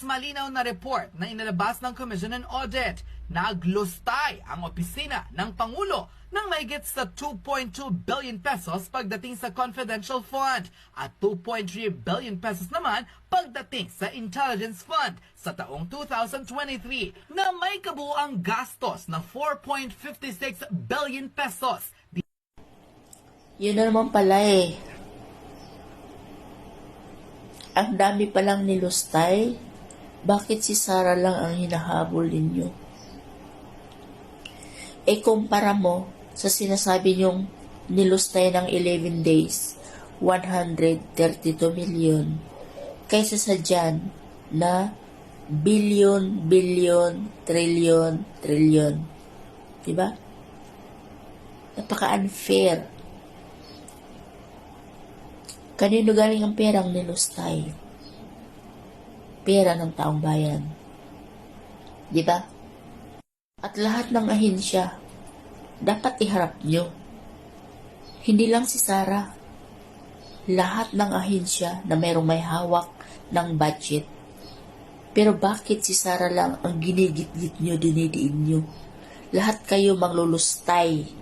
mas malinaw na report na inilabas ng Commission on Audit, naglustay ang opisina ng Pangulo ng mahigit sa 2.2 billion pesos pagdating sa confidential fund at 2.3 billion pesos naman pagdating sa intelligence fund sa taong 2023 na may kabuuang gastos na 4.56 billion pesos. Yun na naman pala eh. Ang dami palang nilustay. Bakit si Sara lang ang hinahabol ninyo? Kumpara mo sa sinasabi nyong nilustay ng 11 days, 132 million, kaysa sa dyan na billion, trillion. Diba? Napaka-unfair. Kanino galing ang perang nilustay? Pera ng taong bayan. Diba? At lahat ng ahensya, dapat iharap nyo. Hindi lang si Sara. Lahat ng ahensya na mayroong may hawak ng budget. Pero bakit si Sara lang ang ginigit-git nyo, dinidiin nyo? Lahat kayo manglulustay